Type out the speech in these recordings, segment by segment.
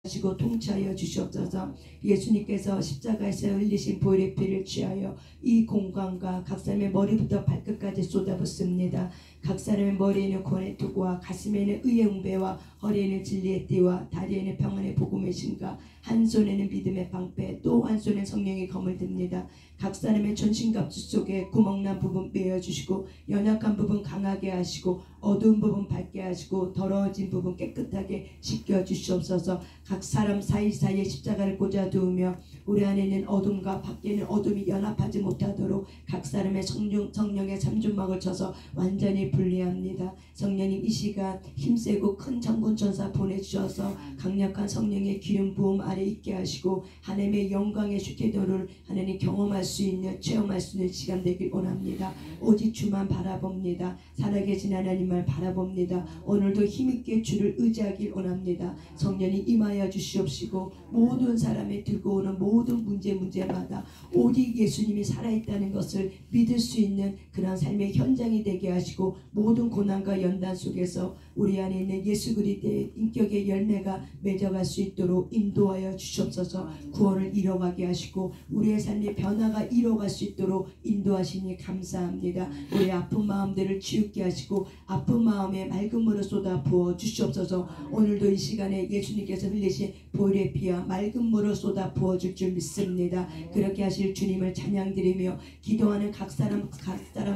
하시고 통치하여 주시옵소서. 예수님께서 십자가에서 흘리신 보혈의 피를 취하여 이 공간과 각 사람의 머리부터 발끝까지 쏟아붓습니다. 각 사람의 머리에는 구원의 투구와 가슴에는 의의 웅배와 허리에는 진리의 띠와 다리에는 평안의 복음의 신과 한 손에는 믿음의 방패 또 한 손에 성령의 검을 듭니다. 각 사람의 전신갑주 속에 구멍난 부분 빼어주시고 연약한 부분 강하게 하시고 어두운 부분 밝게 하시고 더러워진 부분 깨끗하게 씻겨주시옵소서. 각 사람 사이사이에 십자가를 꽂아두으며 우리 안에는 어둠과 밖에는 어둠이 연합하지 못하도록 각 사람의 성령의 삼중막을 쳐서 완전히 분리합니다. 성령님 이 시간 힘세고 큰 천군천사 보내주셔서 강력한 성령의 기름 부음 아래 있게 하시고 하나님의 영광의 슈케도를 하나님 경험할 수 있는 체험할 수 있는 시간 되길 원합니다. 오직 주만 바라봅니다. 살아계신 하나님을 바라봅니다. 오늘도 힘있게 주를 의지하길 원합니다. 성령이 임하여 주시옵시고 모든 사람이 들고 오는 모든 문제마다 오직 예수님이 살아있다는 것을 믿을 수 있는 그런 삶의 현장이 되게 하시고 모든 고난과 연단 속에서 우리 안에 있는 예수 그리스도의 인격의 열매가 맺어갈 수 있도록 인도하여 주시옵소서. 구원을 이뤄가게 하시고 우리의 삶의 변화가 이뤄갈 수 있도록 인도하시니 감사합니다. 우리의 아픈 마음들을 치유케 하시고 아픈 마음에 맑은 물을 쏟아 부어 주시옵소서. 오늘도 이 시간에 예수님께서 흘리신 보혈의 피와 맑은 물을 쏟아 부어줄 줄 믿습니다. 그렇게 하실 주님을 찬양드리며 기도하는 각 사람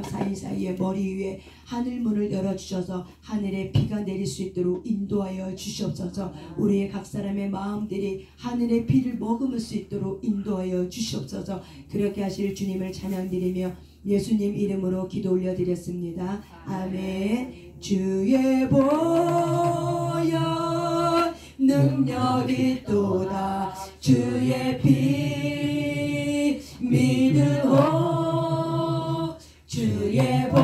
사이사이의 머리 위에 하늘문을 열어주셔서 하늘에 비가 내릴 수 있도록 인도하여 주시옵소서. 우리의 각 사람의 마음들이 하늘의 비를 머금을 수 있도록 인도하여 주시옵소서. 그렇게 하실 주님을 찬양드리며 예수님 이름으로 기도 올려드렸습니다. 아멘. 주의 보혈 능력이 또다 주의 피 믿으오 주의 보혈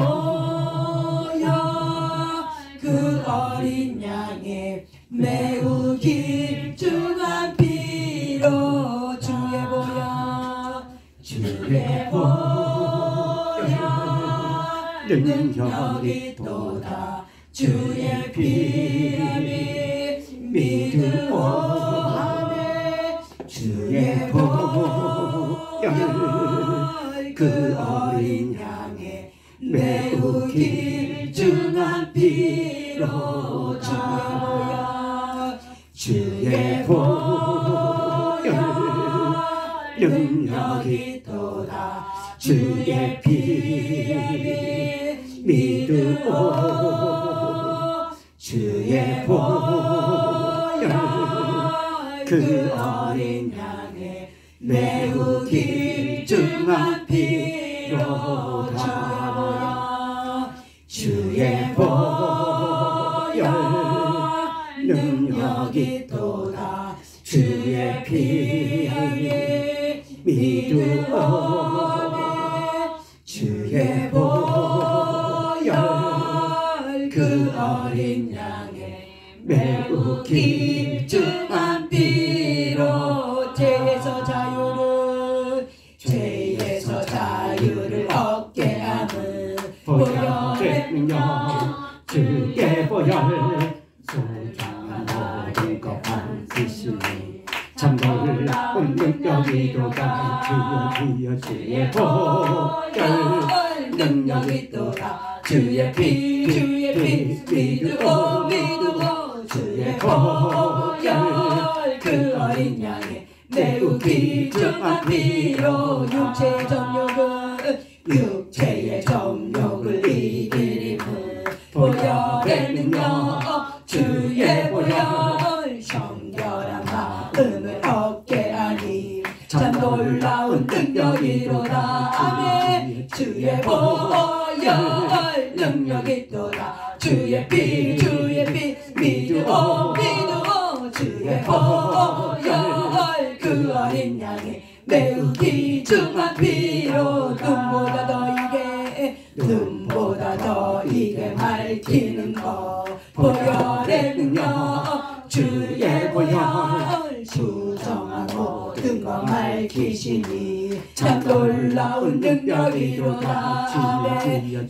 그 어린 양의 매우 길쭉한 피로 주의 보혈 능력이 또다 주의 피 믿으오 주의 보혈 그 어린 양의 매우 길쭉한 피로 주의 보혈 능력이 또다 주의 피 믿으오 주의 보혈 그 어린 양의 매우 길쭉한 피로다 주의 보혈 능력이 또다 주의 피 믿으오 주의 보혈 그 어린 양의 매우 길쭉한 피로 죄에서 자유를 얻게 하는 보혈의 능력 주의 보혈 소중한 모든 것 반드시니 참 놀라운 능력이로다 주의 보혈 능력이 또다 주의 피 믿으오 주의 보혈 그 어린 양의 매우 길쭉한 피로 육체의 정욕을 이기리는 보혈의 능력 주의 보혈 정결한 마음을 얻게 하니 참 놀라운 능력이로다 아멘 주의 보혈 능력이 또다 주의 피 믿으오 주의 보혈 그 어린 양의 매우 길쭉한 피로 눈보다 더 이게 밝히는 것 보혈의 능력 주의 보혈 수정한 모든 것 밝히시니 참 놀라운 능력이로다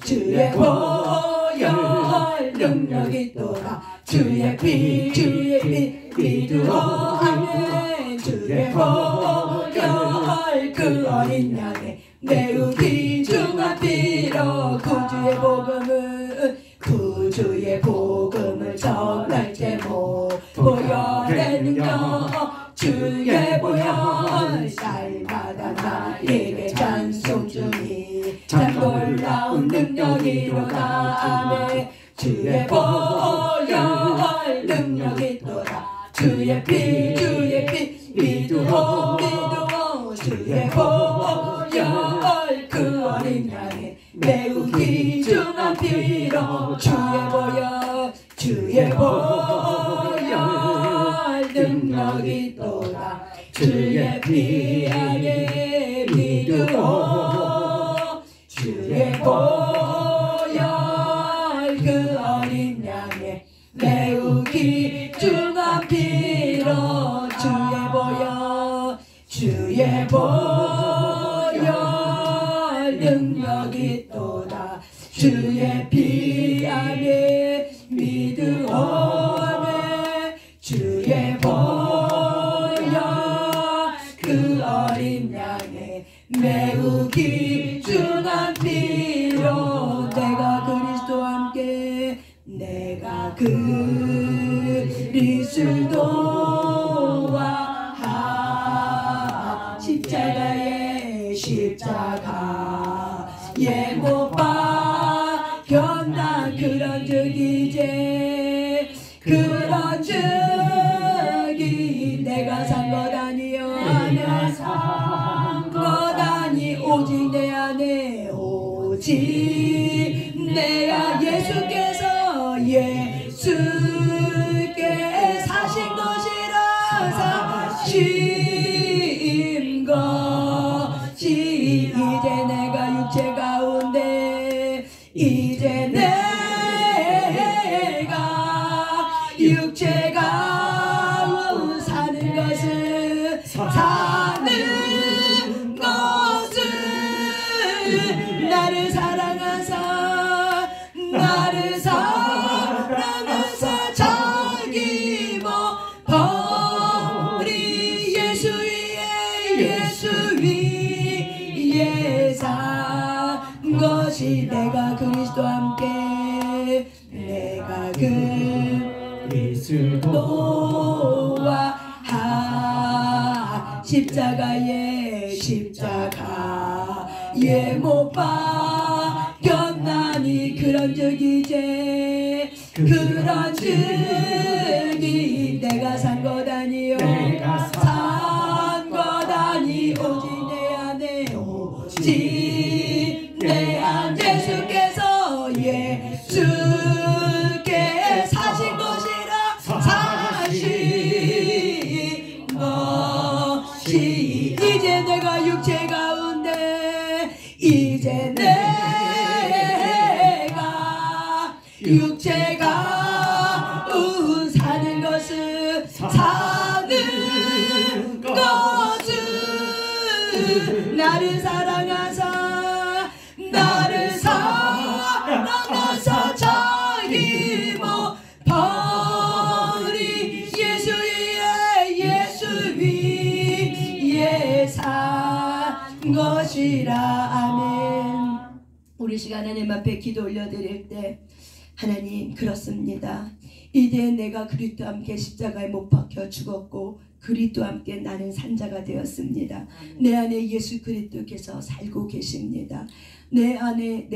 주의 보혈 능력이 또다 주의 피 믿으오 주의 보혈 그 어린 양의 매우 귀중한 피로 구주의 복음을 전할 때 보혈의 능력 주의 보혈 날마다 나에게 찬송 중이 참 놀라운 능력이로다. 아멘. 주의 보혈 능력이 또다. 주의 피 믿으오 주의 보혈 그 어린 양의 매우 귀중한 피로 주의 보혈 능력이 또다. 주의 피 안에 믿으오 주의 보혈 그 어린 양의 매우 귀중한 피로 주의 보혈 능력이 또다. 주의 피 안에 믿으오매 주의 보혈 그 어린 양의 매우 귀중한 피로 내가 그리스도와 함께 십자가에 못 박혔나 그런 적이 내가 산 것 아니요 내가 산 것 아니 오직 내 안에 오직 내가 예수께 사신 것이라 사신 것이 이제 내가 육체 가운데 이제 내가 육체 가운데 사는 것은 나를 사랑하사 자기 버리 예수 위에 산 것이 내가 그리스도와 함께 내가 그리스도와 십자가에 못 박혔나니 그런 적이 내가 산 것 아니요 산 것 아니 오직 내 안에 오직 내 안 예수께 사신 것이라 사신 것이 이제 내가 육체 가운데 이제 내가 육체 가운데 사는 것은 나를 사랑하사 자기 버리 예수 위에 산 것이라. 아멘. 우리 시간 하나님 앞에 기도 올려드릴 때 하나님 그렇습니다. 이제 내가 그리스도와 함께 십자가에 못 박혀 죽었고 그리스도와 함께 나는 산자가 되었습니다. 내 안에 예수 그리스도께서 살고 계십니다. 내 안에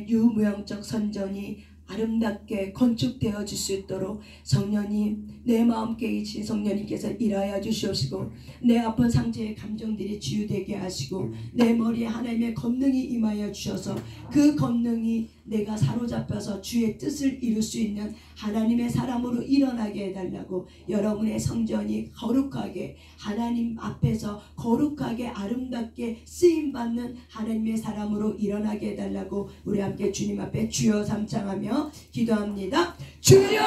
유무형적 선전이 아름답게 건축되어 줄 수 있도록 성령님 내 마음께 계신 성령님께서 일하여 주시옵시고 내 아픈 상처의 감정들이 치유되게 하시고 내 머리에 하나님의 권능이 임하여 주셔서 그 권능이 내가 사로잡혀서 주의 뜻을 이룰 수 있는 하나님의 사람으로 일어나게 해달라고 여러분의 성전이 거룩하게 하나님 앞에서 거룩하게 아름답게 쓰임받는 하나님의 사람으로 일어나게 해달라고 우리 함께 주님 앞에 주여 삼창하며 기도합니다. 주여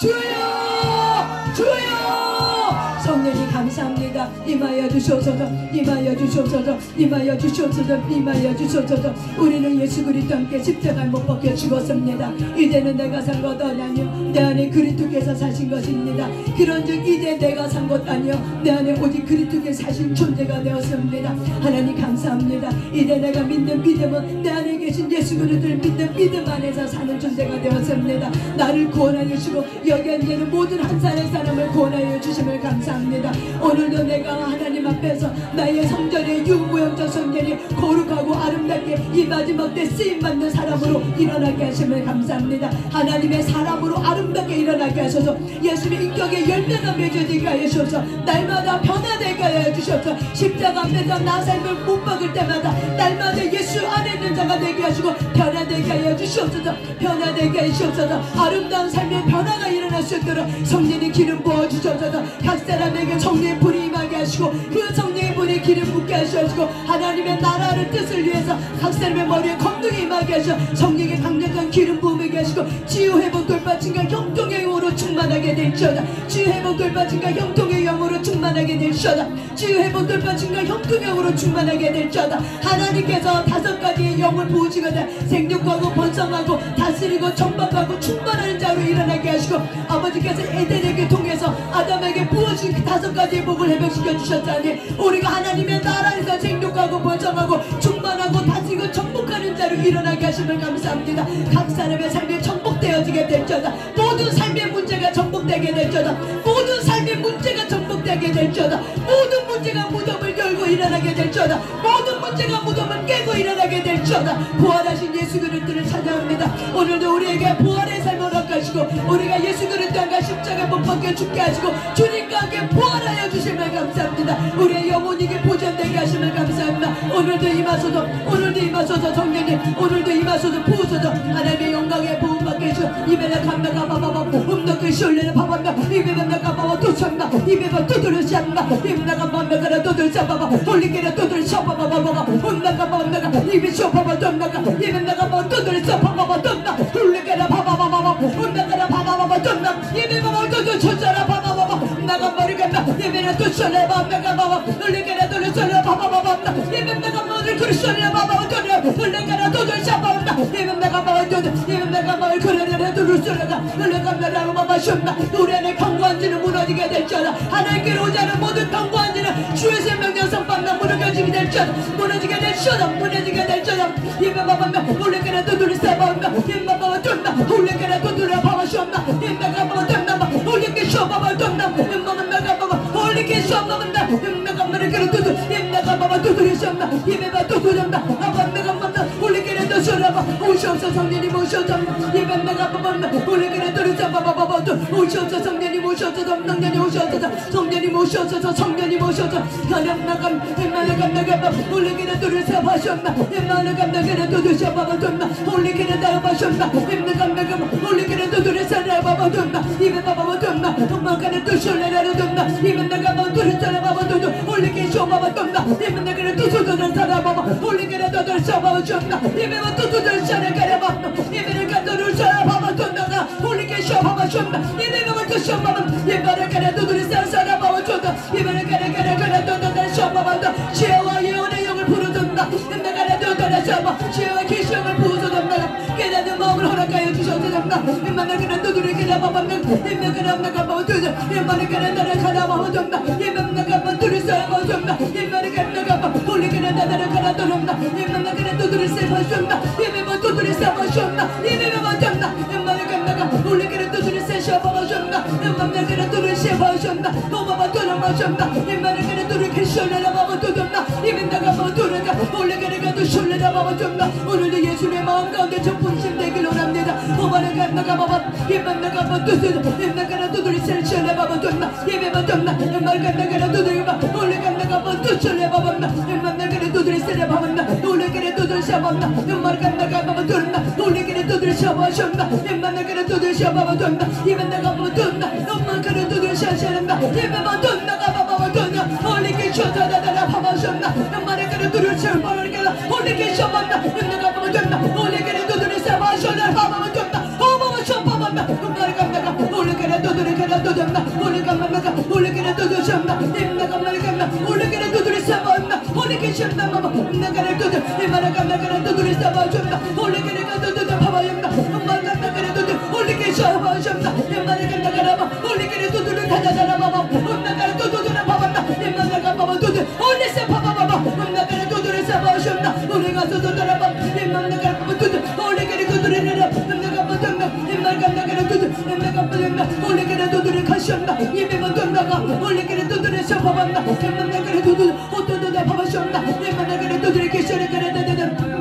주여 주여 성령님 감사합니다. 주옵소서. 임하여 주시옵소서. 임하여 주시옵소서. 임하여 주시옵소서. 임하여 주시옵소서. 우리는 예수 그리스도 함께 십자가에 못 박혀 죽었습니다. 이제는 내가 산 것 아니요 내 안에 그리스도께서 사신 것입니다. 그런즉 이제 내가 산 것 아니요 내 안에 오직 그리스도께서 사신 존재가 되었습니다. 하나님 감사합니다. 이제 내가 믿는 믿음은 내 안에 계신 예수 그리스도를 믿는 믿음 안에서 사는 존재가 되었습니다. 나를 구원하여 주시고 여기 앉는 모든 한 사람의 사람을 구원하여 주심을 감사합니다. 오늘도 내가 하나님 앞에서 나의 성전의 유무영적 성전이 거룩하고 아름답게 이 마지막 때 쓰임받는 사람으로 일어나게 하심을 감사합니다. 하나님의 사람으로 아름답게 일어나게 하셔서 예수님의 인격의 열매가 맺어지게 하여 주셔서 날마다 변화되게 하여 주셔서 십자가 앞에서 나 삶을 못 박을 때마다 날마다 예수 안에 있는 자가 되게 하시고 변화되게 하여 주시옵소서. 변화되게 하여 주시옵소서. 아름다운 삶의 변화가 일어날 수 있도록 성령의 기름 부어주셔서 각 사람에게 성령의 불이 임하게 하시고 그 성령의 불이 기름 붓게 하시고 하나님의 나라를 뜻을 위해서 각 사람의 머리에 검둥이 임하게 하시고 성령의 강력한 기름 부음하게 하시고 치유회복 돌파증과 형통의 영으로 충만하게 될지어다. 치유회복 돌파증과 형통의 영으로 충만하게 될지어다. 치유회복 돌파증과 형통의 영으로 충만하게 될지어다. 하나님께서 5가지의 영을 부으시거든 생육하고 번성하고 다스리고 정박하고 충만하는 자로 일어나게 하시고 아버지께서 에덴에게 통해서 아담에게 부어주신 그 5가지의 복을 회복시켜 주셨다니 우리가 하나님의 나라에서 생육하고 번성하고 충만하고 다스리고 정복하는 자로 일어나게 하심을 감사합니다. 각 사람의 삶이 정복되어지게 될지어다. 모든 삶의 문제가 정복되게 될지어다. 모든 삶의 문제가 정복되게 될지어다. 모든 문제가 무덤을 열고 일어나게 될지어다. 모든 문제가 무덤을 깨고 일어나게 될지어다. 부활하신 예수 그리스도를 찬양합니다. 오늘도 우리에게 부활의 삶을 허락하시고 우리가 예수 그리스도와 십자가에 못 박혀 죽게 하시고 주님과 함께 부활하여 주심을 감사합니다. 우리의 영혼에게 보존되게 하심을 감사합니다. 오늘도 임하소서. 오늘도 임하소서. 성령님 오늘도 임하소서. 부으소서. 하나님의 영광에 부음받게 해주시고 입에다 감나가 바바바 음덕을 시올레는 바바바 입에다 나가바바 도착나 입에다 두드려 샷나 입나가 만나가라 두드려 샷바바 홀리게라 두드려 샷바바바바바 음나가 입에 쇼바바 던나가 입에 나가바 두드려 샷바바바 던나 홀리게라 바바바바바 음나가라 바바바바 던나 입에 바바 두드려 쳤잖아 바바바바 나가 머리가 입에라 두드려 바바바바 홀리게라 두드려 샷 바바바바 입에 나가 머리 그리스도라 바바바 두드려 홀리게라 두드려 샷바바 입에 나가 바바 두드려 입에 나가 머리 그리스도라 두드려 샷 홀리게라 바바바 셨나 우리 안에 강구한지는 무너지게 될지어다. 하나님께로 오자는 모든 강구한지는 주의 생명력 성방나 무너지게 될지어다. 무너지게 될지어다. 무너지게 될지어다. 입에 바바바 홀리게라 두드려 샷바바 입에 바바 던나 홀리게라 두드려 바바 셨나 입에 나가 바바 던나 홀리게 셔바바 던나 입에 나가 바바 홀리게 셔바바 입에 나가 머리 그리스도 입에 나가 바바 두드려 셨나 입에 바바 두드려 나 아바 나가 바바 홀리게라 두드려바 오셔서 성령님 오셔서 입에 나가 바바 홀리게라 두드려 바바바바 오셔서 성령님 오셔서 성령님 오셔서 성령님 오셔서 성령님 오셔서 하나님 나감 나가 홀리게라 두드려 바셨나 나가 두드려 바바 던나 홀리게라 나가 바셨나 나가 홀리게라 두드려 바바 던나 입에 바바 던나 엄마가 두셔내라 던나 입에 나가 바바 두드려 바바 던나 홀리게 쇼바바 던나 입에 나가 두드려 바바 홀리게라 두드려 바바 던나 입에 바바 두드려 샤라가라 바바 입에 나가 두드려 바바 던나 홀리게 쇼바바 던나 입에 바바 두셔 바바 입에 나가 두드려 샤라 바바 던나 입에 나가 던나 쇼바바 던나 지혜와 예언의 영을 부르던다 나가 두드려 샤바 지혜와 계시형을 부어던다 깨닫는 마음을 허락하여 주셔서던다 입에 나가 두드려 바바 입에 나가 바바 두드려 입에 나가 가라 바바 던나 입에 나가 바바 두드려 바바 던나 입에 나가 바바 홀리게 나가 가라 던나 입에 나가 두드려 바바 던나 입에 바바 두드려 바바 던나 입에 바바 던나 입에 나가 홀리게 두드려 바바 던나 입에 나가 두드려 바바 던나 바바 던나 던나 입에 나가 두드려 셔라 바바 던나 입에 나가 바바 던나 홀리게 나가 두셔라 바바 던나 오늘도 예수의 마음 가운데 전분심 되길 원합니다. 바바가 나가 바바 입에 나가 바바 두드려 입에 나가 두드려 셔라 바바 던나 입에 바바 던나 입에 나가 두드려 바바 홀리게 나가 바바 두셔라 바바 입에 나가 두드려 셔라 바바 홀리게 두드려 셔바나 입에 나가 바바 던나 홀리게 두드려 셔바셨나 입에 나가 두드려 바바 던나 입에 나가 바바 던나 엄마가 두드려 셔셔나 입에 바바 던나 바바 던나 홀리게 셔다다다 바바셨나 입에 나가 두드려 셔바나 홀리게 셔바나 입에 나가 바바 던나 홀리게 두드려 셔바셔나 바바 던나 바바 셔바나 입에 나가 홀리게 두드려 던나 홀리게 나가 홀리게 도도셨나 나가 말가나 올레게나 도도리 사바나 올레게 셨나 마마 나가나 도도 나가나 나가나 도도리 사바셨나 올레게가 도도다 바바였나 엄마가 나가나 도도 올레게 샤바셨나 나가나 나가나 마 올레게 도도를 다다다라 마마 나가나 도도나 바바나 나가나 바바 도도 올레세 바바바바 나가나 도도리 사바셨나 올레가 도도다라 마 나가나 바바 도도 올레게 도도리라 나가나 바도나 나가나 나가나 도도 나가나 바도나 올레게 도도리 가셨나 예배만 돈다가 올레게 도도리 샤바봤나 나가나 도도 호도도다 바바셨나 나가나 도도리 계셔를 그래다다다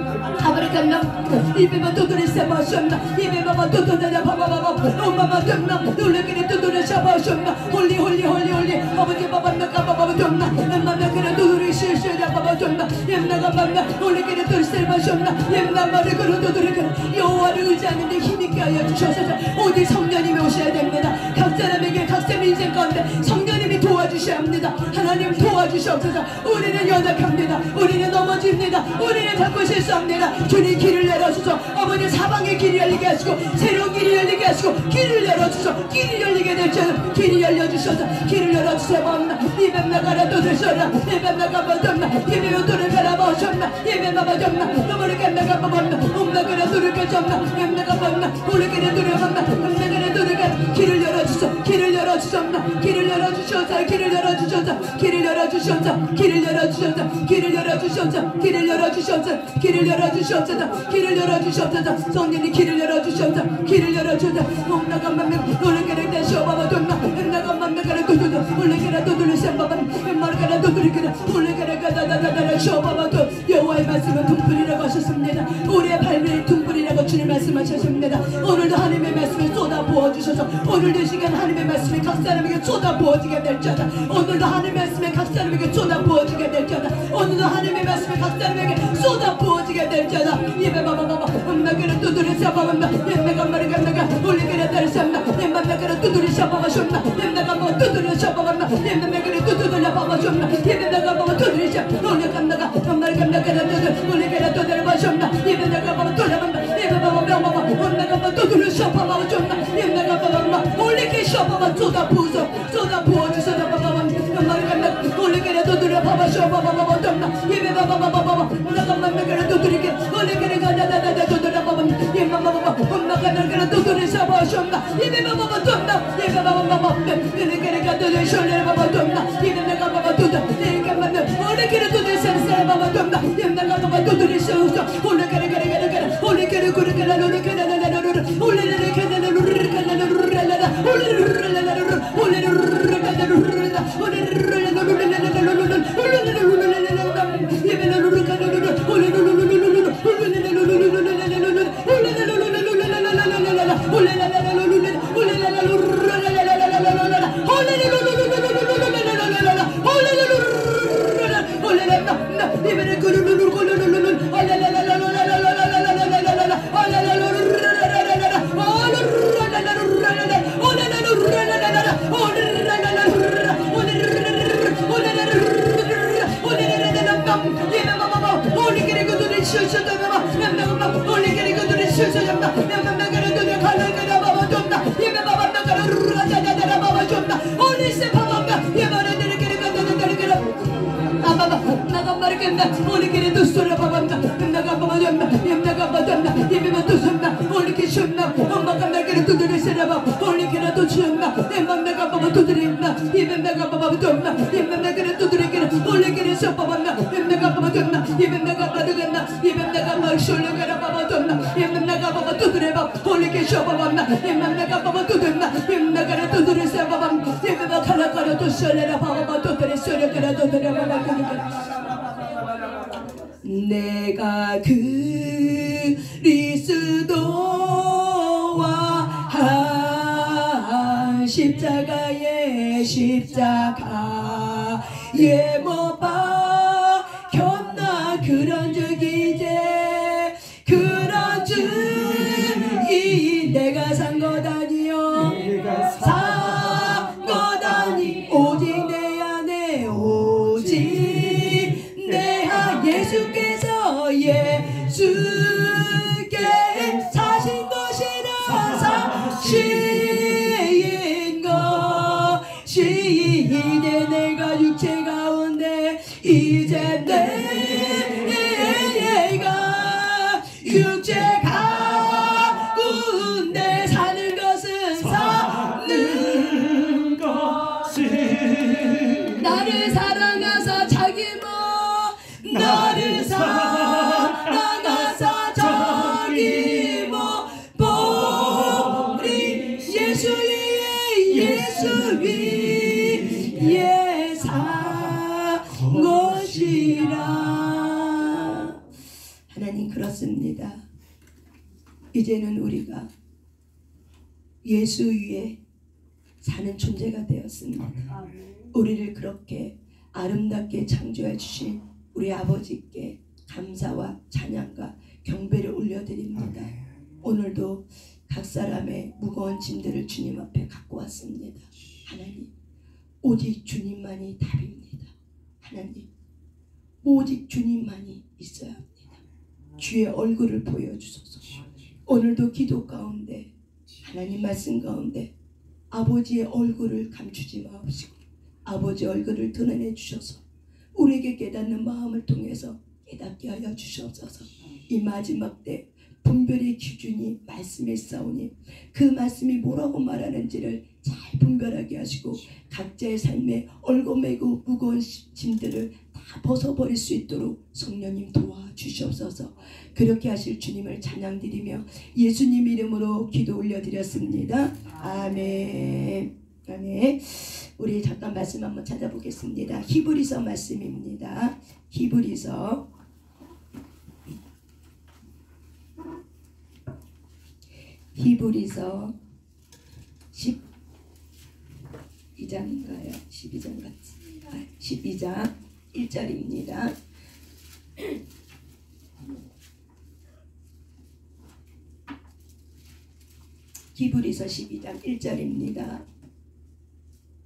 아브라함나 이베만 도도리 샤바셨나 이베만 도도다다 바바바바 엄마만 돈나 올레게 도도리 샤바셨나 홀리 아버지 바바나가 바바바 돈나 나가나 도도리 셔셔다 바바 돈나 나가 만나 올레게 도도리 샤바셨나 나마를 걸어 도도리 여호와를 의지하는데 힘있게 하여 주셔서 오직 성령님이 오셔야 됩니다. 각 사람에게 각 사람 인생 가운데 성령님이 도와주셔야 합니다. 하나님 도와주시옵소서. 우리는 연약합니다. 우리는 넘어집니다. 우리는 자꾸 실수합니다. 주님 길을 열어주소. 아버지 사방에 길이 열리게 하시고 새로운 길이 열리게 하시고 길을 열어주소. 길이 열리게 될지어다. 길이 열려주셔서 길을 열어주세요. 맙나 이뱀 나가라 또 되셔라. 이뱀 나가봐 졌나 이뱀 도를 갈아보셨나 이뱀 나가 졌나 너머리가 나가봐 봤나 엄나가라 도를 가졌나 이뱀 나가봤나 올레게를 노려봤나 엄나가라 도를 가 길을 열어주소. 길을 열어주셨나 길을 열어주셔서 길을 열어주셔서 길을 열어주셔서 길을 열어주셔서 길을 열어주셔서 길을 열어주셔서 길을 열어주셔서 길을 열어주셔서 성령이 길을 열어주셔서 길을 열어주셔서 엄나가 만나 올레게를 다시 오바바 줬나 엄나가 만나가라 도도도 올레게라 도도를 셈바바 엄마가라 도도를 그라 올레게라 가다다다다라 쇼바바도 여호와의 말씀은 등불이라고 하셨습니다. 우리의 발밑 등불이라고 주님 말씀하셨습니다. 오늘도 하나님의 말씀을 쏟아 부어주셔서 오늘도 시간 하나님의 말씀이 각 사람에게 쏟아 부어지게 될지어다. 오늘도 하나님의 말씀이 각 사람에게 쏟아 부어지게 될지어다. 오늘도 하나님의 말씀이 각 사람에게 쏟아 부어지게 될지어다. 예배바바바바 엄마가라 두드리 샤바밤나 옛나가 말이가 나가 올리게라 다리 샴나 옛나가라 두드리 샤바바쇼나 옛나가 뭐 두드리 샤바밤나 옛나가라 두드리 샤바바쇼나 옛나가 뭐 두드리 샤 올리가 나가 엄마가 나가라 두드리 올리게라 두드리 바쇼나 옛나가 뭐 돌아만나 예배바바바바바 엄마가 뭐 두드리 샤바바쇼나 옛나가 바바마 올리게 샤바바 쏟아 부어주셔서 바바바 엄마가 나가 올리게라 두드리 바바쇼 바바바바 dom나 예배바바바바바 나가만 나가라 두드리게 올리게라 가다다다다 두드리 바바 예마마바바 엄마가 나가라 두드리 샤바쇼나 예배바바바 dom나 예배바바바바 올리게라 가다다다 숄레라 바바 dom나 예배나가 바바 두드 내가 만나 올리게라 두드리 샤바바 dom나 예나가 바바 두드리 샤우서 올리게라 가라가라 올리게라 구르게라 노르게라 나나노르 올리게라 가나나 루르가나 루르라라 올리르르라라 올리르르가나 루르라 올리르르라라 올리게라 두스라 바밤나 나가 바밤나 나가 바밤나 예배만 두선나 올리게 셨나 엄마가 나게라 두드리 세라바 올리게라 두쳤나 내맘 나가 바밤 두드리나 예배 나가 바밤 뒀나 예배 나게라 두드리게라 올리게라 셔바밤나 나가 바밤 뒀나 예배 나가 바드겠나 예배 나가 막 숄레게라 바밤 뒀나 예배 나가 바밤 두드레바 올리게 셔바밤나 예배 나가 바밤 두드나 예배 나가라 두드리 세바밤 예배가 가라가라 두셔레라 바밤 두드리 셔레게라 두드레 바밤 두드레 내가 그리스도와 한 십자가에 못 박혔나 그런 적이 이제 그런 주이 내가 산 것 아니요 산 것 아니 오직 내 안에 오직 내 안 예수께서 예수께 사신 것이라 사신 것이 예산 것이라. 하나님, 그렇습니다. 이제는 우리가 예수 위에 사는 존재가 되었습니다. 우리를 그렇게 아름답게 창조해 주신 우리 아버지께 감사와 찬양과 경배를 올려드립니다. 오늘도 각 사람의 무거운 짐들을 주님 앞에 갖고 왔습니다. 하나님, 오직 주님만이 답입니다. 하나님, 오직 주님만이 있어야 합니다. 주의 얼굴을 보여주소서. 오늘도 기도 가운데, 하나님 말씀 가운데 아버지의 얼굴을 감추지 마옵시고 아버지 얼굴을 드러내 주셔서 우리에게 깨닫는 마음을 통해서 깨닫게 하여 주시옵소서. 이 마지막 때 분별의 기준이 말씀에 싸우니 그 말씀이 뭐라고 말하는지를 잘 분별하게 하시고 각자의 삶에 얽어매고 무거운 짐들을 다 벗어버릴 수 있도록 성령님 도와주시옵소서. 그렇게 하실 주님을 찬양드리며 예수님 이름으로 기도 올려드렸습니다. 아멘. 아멘. 우리 잠깐 말씀 한번 찾아보겠습니다. 히브리서 말씀입니다. 히브리서 12장인가요? 12장 같습니다. 12장 1절입니다. 히브리서 12장 1절입니다.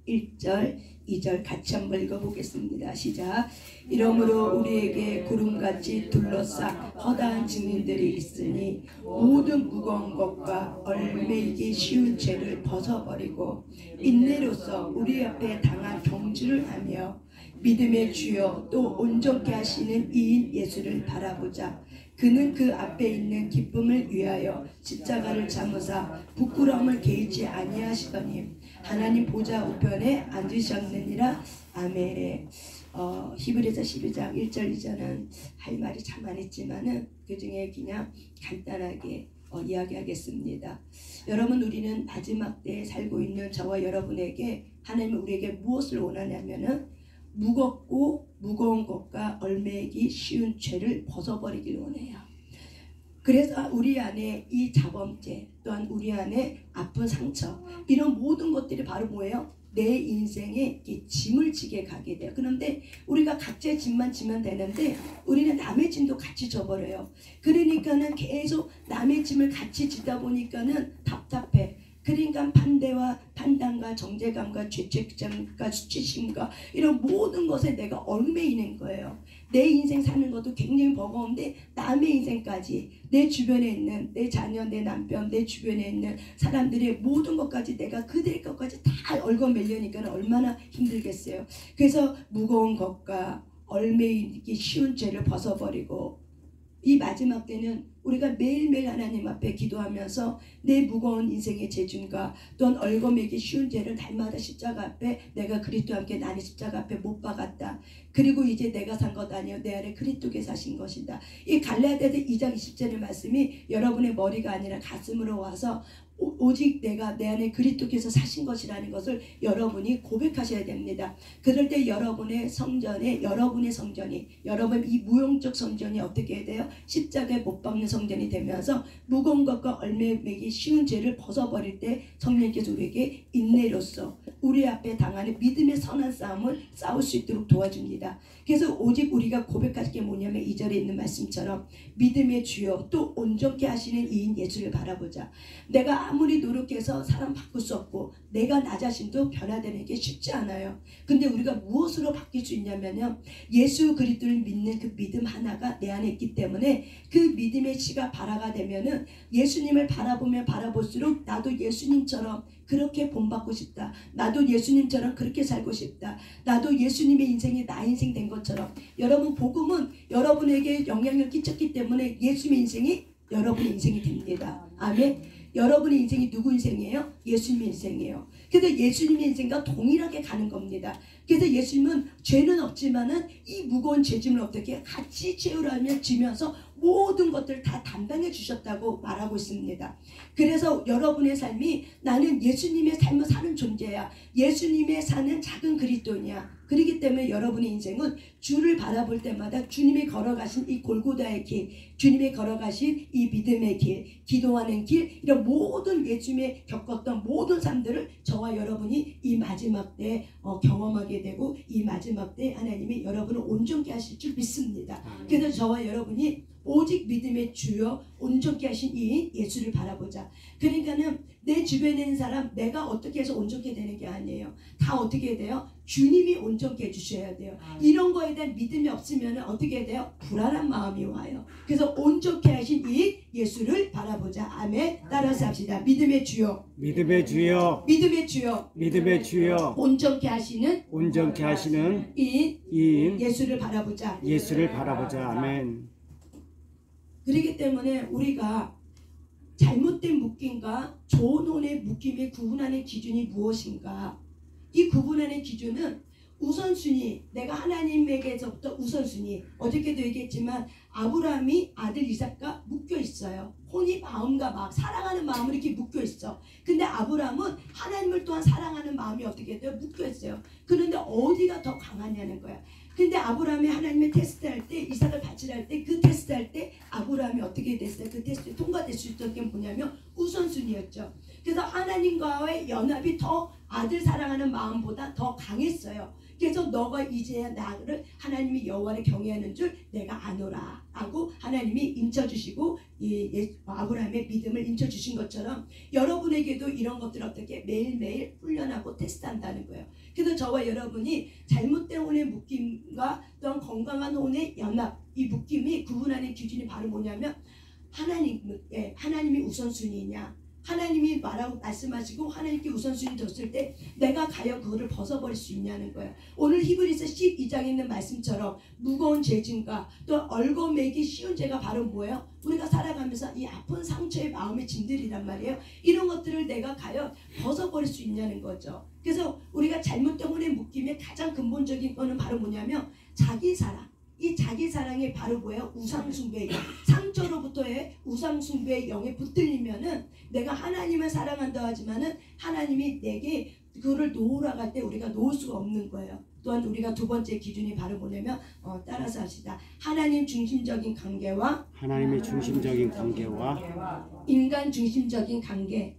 1절, 2절 같이 한번 읽어보겠습니다. 시작. 이러므로 우리에게 구름같이 둘러싸 허다한 증인들이 있으니 모든 무거운 것과 얽매이기 쉬운 죄를 벗어버리고 인내로서 우리 앞에 당한 경주를 하며 믿음의 주여 또 온전케 하시는 이인 예수를 바라보자. 그는 그 앞에 있는 기쁨을 위하여 십자가를 참으사 부끄러움을 개의치 아니하시더니 하나님 보좌 우편에 앉으셨느니라. 아멘. 히브리서 12장 1절 2절은 할 말이 참 많았지만은 그 중에 그냥 간단하게 이야기하겠습니다. 여러분, 우리는 마지막 때에 살고 있는 저와 여러분에게 하나님은 우리에게 무엇을 원하냐면은 무겁고 무거운 것과 얽매이기 쉬운 죄를 벗어버리기를 원해요. 그래서 우리 안에 이 자범죄 또한 우리 안에 아픈 상처 이런 모든 것들이 바로 뭐예요? 내 인생에 짐을 지게 가게 돼요. 그런데 우리가 각자의 짐만 지면 되는데 우리는 남의 짐도 같이 져버려요. 그러니까는 계속 남의 짐을 같이 지다 보니까는 답답해. 그러니까 반대와 판단과 정죄감과 죄책감과 수치심과 이런 모든 것에 내가 얽매이는 거예요. 내 인생 사는 것도 굉장히 버거운데 남의 인생까지 내 주변에 있는 내 자녀, 내 남편, 내 주변에 있는 사람들의 모든 것까지 내가 그들의 것까지 다 얽어매려니까 얼마나 힘들겠어요. 그래서 무거운 것과 얽매이기 쉬운 죄를 벗어버리고 이 마지막 때는 우리가 매일매일 하나님 앞에 기도하면서 내 무거운 인생의 죄짐과 또한 얽어매기 쉬운 죄를 날마다 십자가 앞에 내가 그리스도와 함께 나는 십자가 앞에 못 박았다. 그리고 이제 내가 산 것 아니요 내 안에 그리스도께서 사신 것이다. 이 갈라디아서 2장 20절의 말씀이 여러분의 머리가 아니라 가슴으로 와서 오직 내가 내 안에 그리스도께서 사신 것이라는 것을 여러분이 고백하셔야 됩니다. 그럴 때 여러분의 성전이 여러분 이 무용적 성전이 어떻게 해야 돼요? 십자가에 못 박는 성전이 되면서 무거운 것과 얽매이기 쉬운 죄를 벗어버릴 때 성령께서 우리에게 인내로서 우리 앞에 당하는 믿음의 선한 싸움을 싸울 수 있도록 도와줍니다. 그래서 오직 우리가 고백할 게 뭐냐면 2절에 있는 말씀처럼 믿음의 주여 또 온전케 하시는 이인 예수를 바라보자. 내가 아무리 노력해서 사람 바꿀 수 없고 내가 나 자신도 변화되는 게 쉽지 않아요. 근데 우리가 무엇으로 바뀔 수 있냐면요, 예수 그리스도를 믿는 그 믿음 하나가 내 안에 있기 때문에 그 믿음의 씨가 발화가 되면은 예수님을 바라보면 바라볼수록 나도 예수님처럼 그렇게 본받고 싶다. 나도 예수님처럼 그렇게 살고 싶다. 나도 예수님의 인생이 나 인생 된 것처럼. 여러분, 복음은 여러분에게 영향을 끼쳤기 때문에 예수님의 인생이 여러분의 인생이 됩니다. 아멘. 여러분의 인생이 누구 인생이에요? 예수님의 인생이에요. 그래서 예수님의 인생과 동일하게 가는 겁니다. 그래서 예수님은 죄는 없지만은 이 무거운 죄짐을 어떻게 같이 채우라며 지면서 모든 것들을 다 담당해 주셨다고 말하고 있습니다. 그래서 여러분의 삶이 나는 예수님의 삶을 사는 존재야. 예수님의 사는 작은 그리스도인이야. 그렇기 때문에 여러분의 인생은 주를 바라볼 때마다 주님이 걸어가신 이 골고다의 길, 주님이 걸어가신 이 믿음의 길, 기도하는 길, 이런 모든 예수님이 겪었던 모든 삶들을 저와 여러분이 이 마지막 때 경험하게 되고 이 마지막 때 하나님이 여러분을 온전케 하실 줄 믿습니다. 그래서 저와 여러분이 오직 믿음의 주여 온전케 하신 이 예수를 바라보자. 그러니까는 내 주변에 있는 사람 내가 어떻게 해서 온전케 되는 게 아니에요. 다 어떻게 돼요? 주님이 온전케 해주셔야 돼요. 이런 거에 대한 믿음이 없으면 어떻게 돼요? 불안한 마음이 와요. 그래서 온전케 하신 이 예수를 바라보자. 아멘. 따라서 합시다. 믿음의 주여, 믿음의 주여, 믿음의 주여, 믿음의 주여, 온전케 하시는 이 예수를 바라보자. 예수를 바라보자. 아멘. 그렇기 때문에 우리가 잘못된 묶임과 좋은 혼의 묶임의 구분하는 기준이 무엇인가? 이 구분하는 기준은 우선순위, 내가 하나님에게서부터 우선순위. 어저께도 얘기했지만 아브라함이 아들 이삭과 묶여 있어요. 혼이 마음과 사랑하는 마음으로 이렇게 묶여 있어. 근데 아브라함은 하나님을 또한 사랑하는 마음이 어떻게 돼요? 묶여 있어요. 그런데 어디가 더 강하냐는 거야. 근데 아브라함이 하나님의 테스트할 때, 이삭을 바치라 할 때, 그 테스트할 때 아브라함이 어떻게 됐어요? 그 테스트에 통과될 수 있었던 게 뭐냐면 우선순위였죠. 그래서 하나님과의 연합이 더 아들 사랑하는 마음보다 더 강했어요. 그래서 너가 이제야 나를 하나님이 여호와를 경외하는 줄 내가 아노라 하고 하나님이 인쳐주시고 아브라함의 믿음을 인쳐주신 것처럼 여러분에게도 이런 것들을 어떻게 매일매일 훈련하고 테스트한다는 거예요. 그래서 저와 여러분이 잘못된 혼의 묶임과 또한 건강한 혼의 연합, 이 묶임이 구분하는 기준이 바로 뭐냐면 하나님이 우선순위냐, 하나님이 말씀하시고 하나님께 우선순위 줬을 때 내가 과연 그거를 벗어버릴 수 있냐는 거예요. 오늘 히브리서 12장에 있는 말씀처럼 무거운 죄짐과 또 얽어매기 쉬운 죄가 바로 뭐예요? 우리가 살아가면서 이 아픈 상처의 마음의 짐들이란 말이에요. 이런 것들을 내가 과연 벗어버릴 수 있냐는 거죠. 그래서 우리가 잘못된 혼의 묶임의 가장 근본적인 거는 바로 뭐냐면 자기 사랑. 이 자기 사랑이 바로 뭐예요? 우상숭배예요. 상처로부터의 우상숭배의 영에 붙들리면은 내가 하나님을 사랑한다 하지만은 하나님이 내게 그거를 놓으라 할 때 우리가 놓을 수가 없는 거예요. 또한 우리가 두 번째 기준이 바로 뭐냐면 따라서 합시다. 하나님의 중심적인 관계와 인간 중심적인 관계.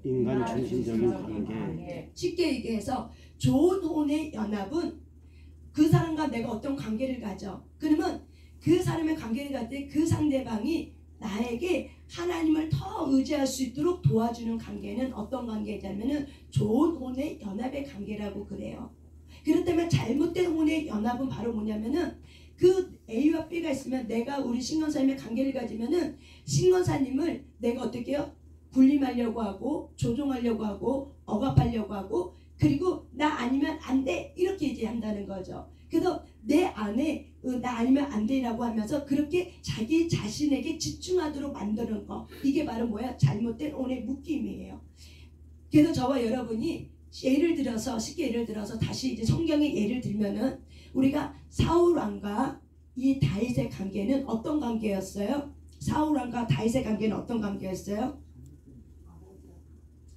쉽게 얘기해서 좋은 혼의 연합은 그 사람과 내가 어떤 관계를 가져. 그러면 그 사람의 관계를 가질 때 그 상대방이 나에게 하나님을 더 의지할 수 있도록 도와주는 관계는 어떤 관계냐면은 좋은 혼의 연합의 관계라고 그래요. 그렇다면 잘못된 혼의 연합은 바로 뭐냐면은 그 A와 B가 있으면 내가 우리 신건사님의 관계를 가지면은 신건사님을 내가 어떻게 해요? 군림하려고 하고 조종하려고 하고 억압하려고 하고 그리고 나 아니면 안 돼 이렇게 이제 한다는 거죠. 그래서 내 안에 나 아니면 안 돼라고 하면서 그렇게 자기 자신에게 집중하도록 만드는 거, 이게 바로 뭐야? 잘못된 혼의 묶임이에요. 그래서 저와 여러분이 예를 들어서 쉽게 예를 들어서 다시 이제 성경의 예를 들면은 우리가 사울 왕과 이 다윗의 관계는 어떤 관계였어요? 사울 왕과 다윗의 관계는 어떤 관계였어요?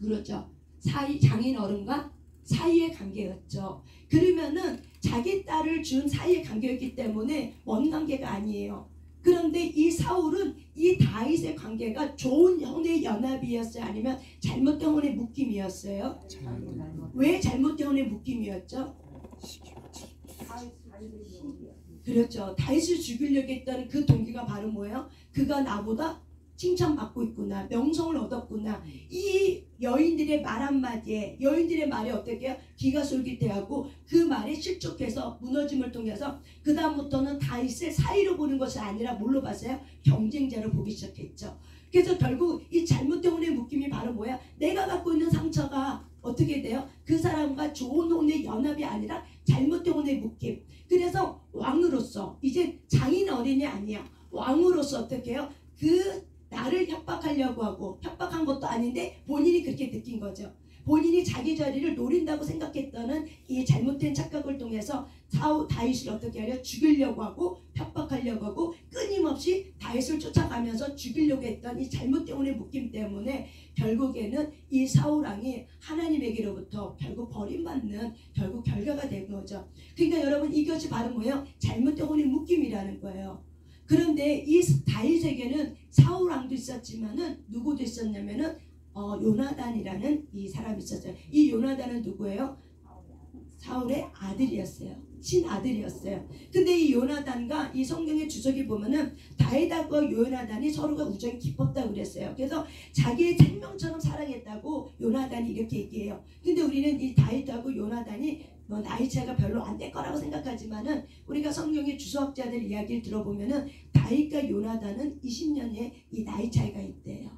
그렇죠. 장인 어른과 사이의 관계였죠. 그러면은 자기 딸을 준 사이의 관계였기 때문에 먼 관계가 아니에요. 그런데 이 사울은 이 다윗의 관계가 좋은 혼의 연합이었어요? 아니면 잘못된 혼의 묶임이었어요? 왜 잘못된 혼의 묶임이었죠? 그렇죠. 다윗을 죽이려고 했던 그 동기가 바로 뭐예요? 그가 나보다 칭찬받고 있구나, 명성을 얻었구나. 이 여인들의 말 한마디에, 여인들의 말이 어떻게 해요? 귀가 솔깃해하고 그 말에 실족해서 무너짐을 통해서 그 다음부터는 다윗을 사이로 보는 것이 아니라 뭘로 봤어요? 경쟁자로 보기 시작했죠. 그래서 결국 이 잘못된 혼의 묶임이 바로 뭐야? 내가 갖고 있는 상처가 어떻게 돼요? 그 사람과 좋은 혼의 연합이 아니라 잘못된 혼의 묶임. 그래서 왕으로서 이제 장인 어린이 아니야. 왕으로서 어떻게 해요? 나를 협박하려고 하고 협박한 것도 아닌데 본인이 그렇게 느낀 거죠. 본인이 자기 자리를 노린다고 생각했다는 이 잘못된 착각을 통해서 다윗을 어떻게 하려 죽이려고 하고 협박하려고 하고 끊임없이 다윗을 쫓아가면서 죽이려고 했던 이 잘못 때문에 묶임 때문에 결국에는 이 사울왕이 하나님에게로부터 결국 버림받는 결국 결과가 된 거죠. 그러니까 여러분 이것이 바로 뭐예요? 잘못 때문에 묶임이라는 거예요. 그런데 이 다윗에게는 사울왕도 있었지만은 누구도 있었냐면은 요나단이라는 이 사람이 있었어요. 이 요나단은 누구예요? 사울의 아들이었어요. 친아들이었어요. 근데 이 요나단과 이 성경의 주석에 보면은 다윗과 요나단이 서로가 우정이 깊었다고 그랬어요. 그래서 자기의 생명처럼 사랑했다고 요나단이 이렇게 얘기해요. 근데 우리는 이 다윗하고 요나단이 나이 차이가 별로 안 될 거라고 생각하지만은 우리가 성경의 주석자들 이야기를 들어보면은 다윗과 요나단은 20년의 이 나이 차이가 있대요.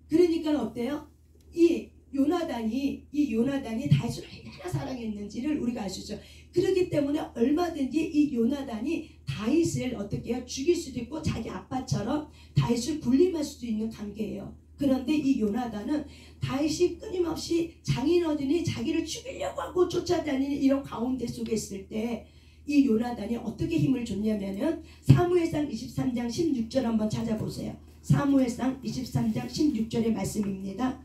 그러니까 어때요? 이 요나단이 다윗을 얼마나 사랑했는지를 우리가 알 수 있죠. 그렇기 때문에 얼마든지 이 요나단이 다윗을 어떻게 해요? 죽일 수도 있고 자기 아빠처럼 다윗을 군림할 수도 있는 관계예요. 그런데 이 요나단은 다윗이 끊임없이 장인어른이 자기를 죽이려고 하고 쫓아다니는 이런 가운데 속에 있을 때 이 요나단이 어떻게 힘을 줬냐면은 사무엘상 23장 16절 한번 찾아보세요. 사무엘상 23장 16절의 말씀입니다.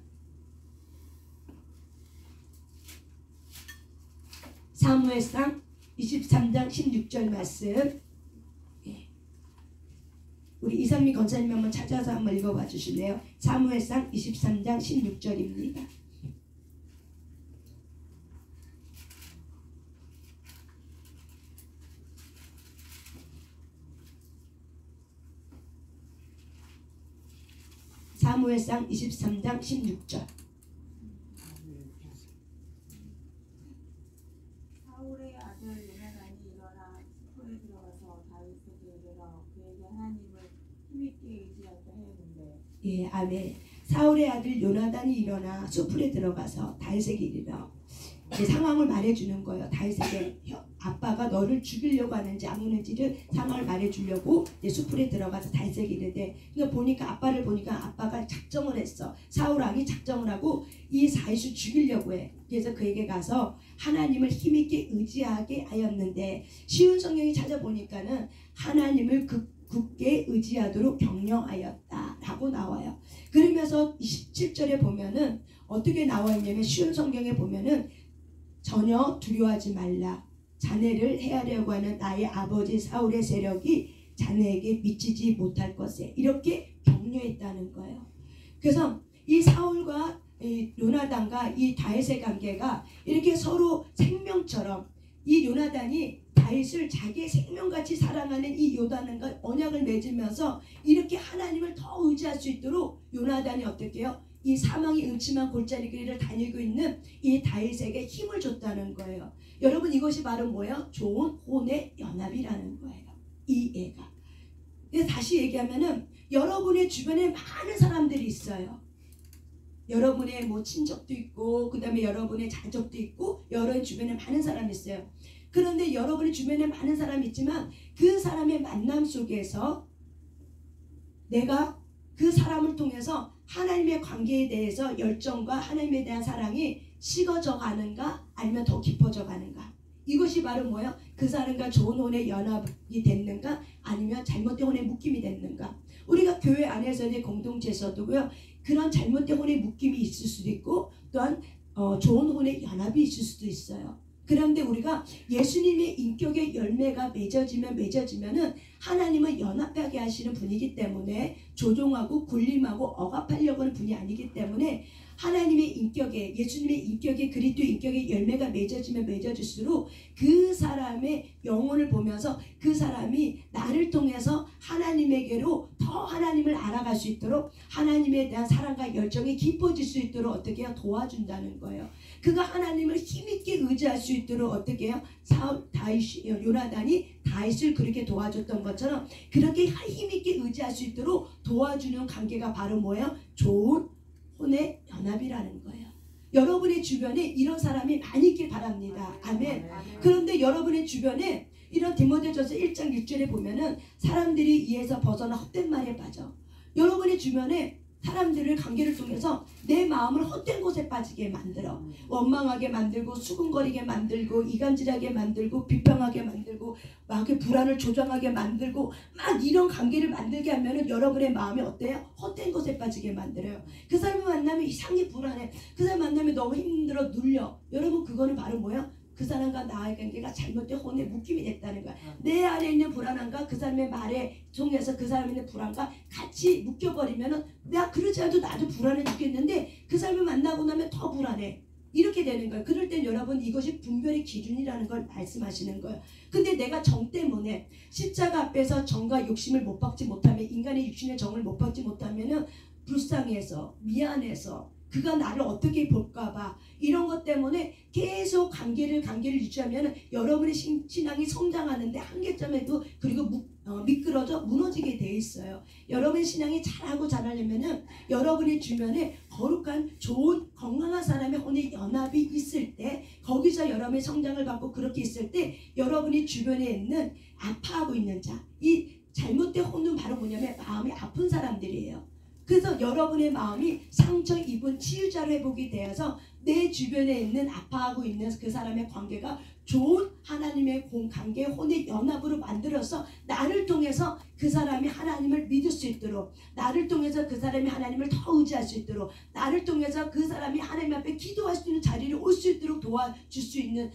사무엘상 23장 16절 말씀. 우리 이상미 권사님 한번 찾아서 한번 읽어봐 주실래요? 사무엘상 23장 16절입니다. 사무엘상 23장 16절. 사울의 아들 요나단이 일어나 숲에 들어가서 다윗에게 이르러 그에게 하나님을 힘있게 의지하게 하였는데. 예, 아멘. 사울의 아들 요나단이 일어나 숲에 들어가서 다윗에게 이르러 상황을 말해주는 거예요. 다윗에게 아빠가 너를 죽이려고 하는지 안 하는지를 상황을 말해주려고 숲에 들어가서 다윗에게 이르되, 그러니까 보니까 아빠를 보니까 아빠가 작정을 했어. 사울왕이 작정을 하고 이 다윗을 죽이려고 해. 그래서 그에게 가서 하나님을 힘있게 의지하게 하였는데, 쉬운 성경이 찾아보니까는 하나님을 굳게 의지하도록 격려하였다 라고 나와요. 그러면서 17절에 보면은 어떻게 나와 있냐면, 쉬운 성경에 보면은 전혀 두려워하지 말라. 자네를 해하려고 하는 나의 아버지 사울의 세력이 자네에게 미치지 못할 것에, 이렇게 격려했다는 거예요. 그래서 이 사울과 이 요나단과 이 다윗의 관계가 이렇게 서로 생명처럼, 이 요나단이 다윗을 자기의 생명같이 사랑하는 이 요나단과 언약을 맺으면서 이렇게 하나님을 더 의지할 수 있도록 요나단이 어떻게 해요? 이 사망의 음침한 골짜기를 다니고 있는 이 다윗에게 힘을 줬다는 거예요. 여러분, 이것이 바로 뭐예요? 좋은 혼의 연합이라는 거예요. 이 애가. 그래서 다시 얘기하면은 여러분의 주변에 많은 사람들이 있어요. 여러분의 뭐 친척도 있고, 그 다음에 여러분의 자족도 있고, 여러분 주변에 많은 사람이 있어요. 그런데 여러분의 주변에 많은 사람이 있지만 그 사람의 만남 속에서 내가 그 사람을 통해서 하나님의 관계에 대해서 열정과 하나님에 대한 사랑이 식어져 가는가 아니면 더 깊어져 가는가, 이것이 바로 뭐예요? 그 사람과 좋은 혼의 연합이 됐는가 아니면 잘못된 혼의 묶임이 됐는가. 우리가 교회 안에서의 공동체에서도요, 그런 잘못된 혼의 묶임이 있을 수도 있고 또한 좋은 혼의 연합이 있을 수도 있어요. 그런데 우리가 예수님의 인격의 열매가 맺어지면은 하나님은 연합하게 하시는 분이기 때문에 조종하고 군림하고 억압하려고 하는 분이 아니기 때문에 하나님의 인격에, 예수님의 인격에, 그리스도 인격의 열매가 맺어질수록 그 사람의 영혼을 보면서 그 사람이 나를 통해서 하나님에게로 더 하나님을 알아갈 수 있도록, 하나님에 대한 사랑과 열정이 깊어질 수 있도록 어떻게 해요? 도와준다는 거예요. 그가 하나님을 힘있게 의지할 수 있도록 어떻게 해요? 요나단이 다윗을 그렇게 도와줬던 것처럼 그렇게 힘있게 의지할 수 있도록 도와주는 관계가 바로 뭐예요? 좋은 혼의 연합이라는 거예요. 여러분의 주변에 이런 사람이 많이 있길 바랍니다. 아멘. 그런데 여러분의 주변에 이런 디모데전서 1장 6절에 보면은 사람들이 이에서 벗어나 헛된 말에 빠져. 여러분의 주변에 사람들을 관계를 통해서 내 마음을 헛된 곳에 빠지게 만들어 원망하게 만들고 수근거리게 만들고 이간질하게 만들고 비평하게 만들고 막 이렇게 불안을 조장하게 만들고 막 이런 관계를 만들게 하면은 여러분의 마음이 어때요? 헛된 곳에 빠지게 만들어요. 그 사람을 만나면 이상히 불안해. 그 사람 만나면 너무 힘들어 눌려. 여러분 그거는 바로 뭐야? 그 사람과 나의 관계가 잘못된 혼에 묶임이 됐다는 거야. 내 안에 있는 불안함과 그 사람의 말에 통해서 그 사람에 있는 불안과 같이 묶여버리면은 내가 그러지 않아도 나도 불안해 죽겠는데 그 사람을 만나고 나면 더 불안해. 이렇게 되는 거예요. 그럴 땐 여러분 이것이 분별의 기준이라는 걸 말씀하시는 거예요. 근데 내가 정 때문에 십자가 앞에서 정과 욕심을 못 박지 못하면 인간의 육신의 정을 못 박지 못하면은 불쌍해서 미안해서 그가 나를 어떻게 볼까봐 이런 것 때문에 계속 관계를 유지하면 여러분의 신앙이 성장하는데 한계점에도 그리고 미끄러져 무너지게 돼 있어요. 여러분의 신앙이 잘하고 잘하려면은 여러분의 주변에 거룩한 좋은 건강한 사람의 혼의 연합이 있을 때 거기서 여러분의 성장을 받고 그렇게 있을 때 여러분이 주변에 있는 아파하고 있는 자, 이 잘못된 혼은 바로 뭐냐면 마음이 아픈 사람들이에요. 그래서 여러분의 마음이 상처 입은 치유자로 회복이 되어서 내 주변에 있는 아파하고 있는 그 사람의 관계가 좋은 하나님의 관계 혼의 연합으로 만들어서 나를 통해서 그 사람이 하나님을 믿을 수 있도록 나를 통해서 그 사람이 하나님을 더 의지할 수 있도록 나를 통해서 그 사람이 하나님 앞에 기도할 수 있는 자리를 올 수 있도록 도와줄 수 있는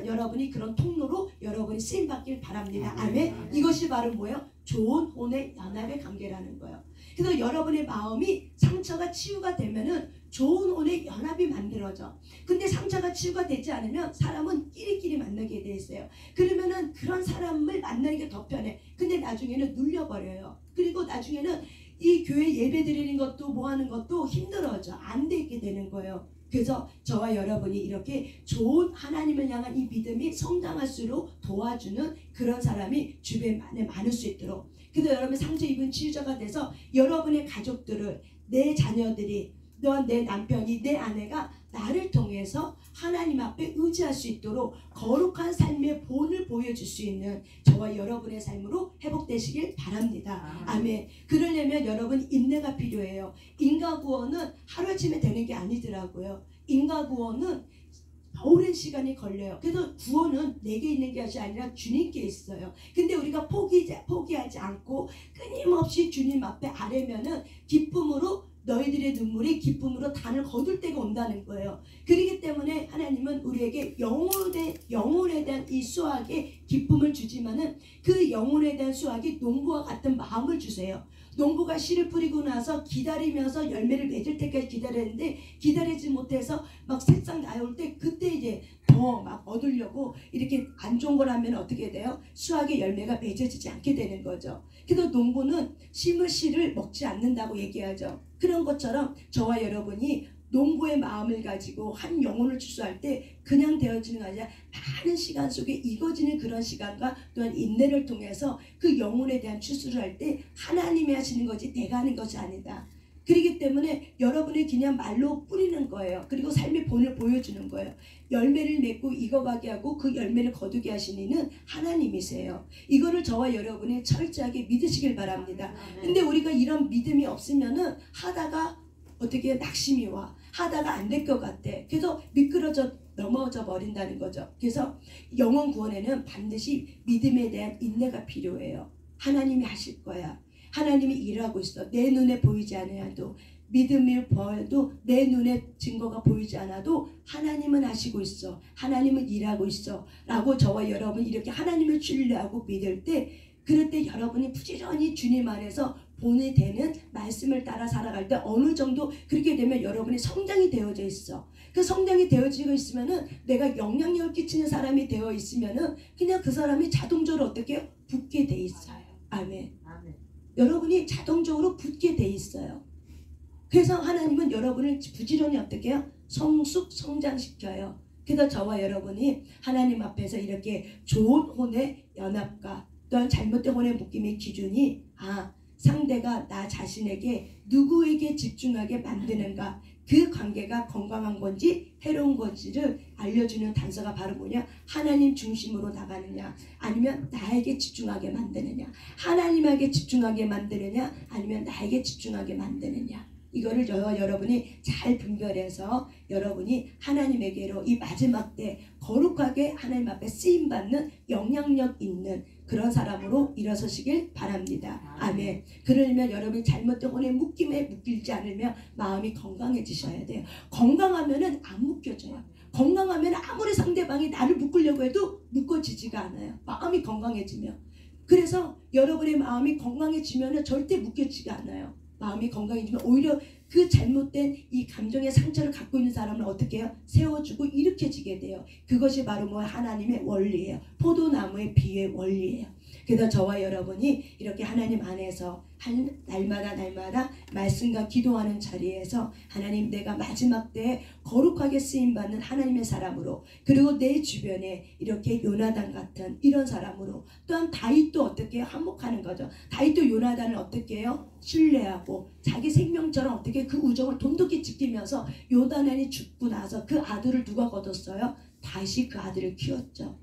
여러분이 그런 통로로 여러분이 쓰임받길 바랍니다. 아멘. 이것이 바로 뭐예요? 좋은 혼의 연합의 관계라는 거예요. 그래서 여러분의 마음이 상처가 치유가 되면은 좋은 혼의 연합이 만들어져. 근데 상처가 치유가 되지 않으면 사람은 끼리끼리 만나게 돼 있어요. 그러면은 그런 사람을 만나는 게 더 편해. 근데 나중에는 눌려버려요. 그리고 나중에는 이 교회 예배 드리는 것도 뭐 하는 것도 힘들어져. 안 되게 되는 거예요. 그래서 저와 여러분이 이렇게 좋은 하나님을 향한 이 믿음이 성장할수록 도와주는 그런 사람이 주변에 많을 수 있도록. 그래서 여러분 상처 입은 치유자가 돼서 여러분의 가족들을 내 자녀들이 또한 내 남편이 내 아내가 나를 통해서 하나님 앞에 의지할 수 있도록 거룩한 삶의 본을 보여줄 수 있는 저와 여러분의 삶으로 회복되시길 바랍니다. 아멘. 그러려면 여러분 인내가 필요해요. 인과 구원은 하루아침에 되는 게 아니더라고요. 인과 구원은 오랜 시간이 걸려요. 그래서 구원은 내게 있는 것이 아니라 주님께 있어요. 근데 우리가 포기하지 않고 끊임없이 주님 앞에 아뢰면은 기쁨으로 너희들의 눈물이 기쁨으로 단을 거둘 때가 온다는 거예요. 그렇기 때문에 하나님은 우리에게 영혼에 대한 이 수확에 기쁨을 주지만은 그 영혼에 대한 수확이 농부와 같은 마음을 주세요. 농부가 씨를 뿌리고 나서 기다리면서 열매를 맺을 때까지 기다렸는데 기다리지 못해서 막 새싹 나올 때 그때 이제 더 막 얻으려고 이렇게 안 좋은 걸 하면 어떻게 돼요? 수확의 열매가 맺어지지 않게 되는 거죠. 그래서 농부는 심은 씨를 먹지 않는다고 얘기하죠. 그런 것처럼 저와 여러분이 농부의 마음을 가지고 한 영혼을 추수할 때 그냥 되어지는 게 아니라 많은 시간 속에 익어지는 그런 시간과 또한 인내를 통해서 그 영혼에 대한 추수를 할 때 하나님이 하시는 거지 내가 하는 것이 아니다. 그렇기 때문에 여러분이 그냥 말로 뿌리는 거예요. 그리고 삶의 본을 보여주는 거예요. 열매를 맺고 익어가게 하고 그 열매를 거두게 하시는 이는 하나님이세요. 이거를 저와 여러분이 철저하게 믿으시길 바랍니다. 근데 우리가 이런 믿음이 없으면은 하다가 어떻게 낙심이 와. 하다가 안 될 것 같아. 그래서 미끄러져 넘어져 버린다는 거죠. 그래서 영혼 구원에는 반드시 믿음에 대한 인내가 필요해요. 하나님이 하실 거야. 하나님이 일하고 있어. 내 눈에 보이지 않아도 믿음을 보여도 내 눈에 증거가 보이지 않아도 하나님은 하시고 있어. 하나님은 일하고 있어. 라고 저와 여러분 이렇게 하나님을 신뢰하고 믿을 때 그럴 때 여러분이 부지런히 주님 안에서 본이 되는 말씀을 따라 살아갈 때 어느 정도 그렇게 되면 여러분이 성장이 되어져 있어. 그 성장이 되어지고 있으면은 내가 영향력을 끼치는 사람이 되어 있으면은 그냥 그 사람이 자동적으로 어떻게 붙게 돼 있어요. 아멘. 여러분이 자동적으로 붙게 돼 있어요. 그래서 하나님은 여러분을 부지런히 어떻게 해요? 성장시켜요. 그래서 저와 여러분이 하나님 앞에서 이렇게 좋은 혼의 연합과 또한 잘못된 혼의 묶임의 기준이 상대가 나 자신에게 누구에게 집중하게 만드는가, 그 관계가 건강한 건지 해로운 건지를 알려주는 단서가 바로 뭐냐? 하나님 중심으로 나가느냐 아니면 나에게 집중하게 만드느냐, 하나님에게 집중하게 만드느냐 아니면 나에게 집중하게 만드느냐. 이거를 저와 여러분이 잘 분별해서 여러분이 하나님에게로 이 마지막 때 거룩하게 하나님 앞에 쓰임받는 영향력 있는 그런 사람으로 일어서시길 바랍니다. 아멘. 그러려면 여러분이 잘못된 혼의 묶임에 묶이지 않으면 마음이 건강해지셔야 돼요. 건강하면은 안 묶여져요. 건강하면 아무리 상대방이 나를 묶으려고 해도 묶어지지가 않아요. 마음이 건강해지면. 그래서 여러분의 마음이 건강해지면 절대 묶여지지가 않아요. 마음이 건강해지면 오히려 그 잘못된 이 감정의 상처를 갖고 있는 사람을 어떻게 해요? 세워주고 일으켜지게 돼요. 그것이 바로 뭐 하나님의 원리예요. 포도나무의 비유의 원리예요. 그래서 저와 여러분이 이렇게 하나님 안에서 날마다 말씀과 기도하는 자리에서 하나님 내가 마지막 때에 거룩하게 쓰임받는 하나님의 사람으로 그리고 내 주변에 이렇게 요나단 같은 이런 사람으로 또한 다윗도 어떻게 한몫하는 거죠. 다윗도 요나단을 어떻게 해요? 신뢰하고 자기 생명처럼 어떻게 그 우정을 돈독히 지키면서 요나단이 죽고 나서 그 아들을 누가 거뒀어요? 다윗이 그 아들을 키웠죠.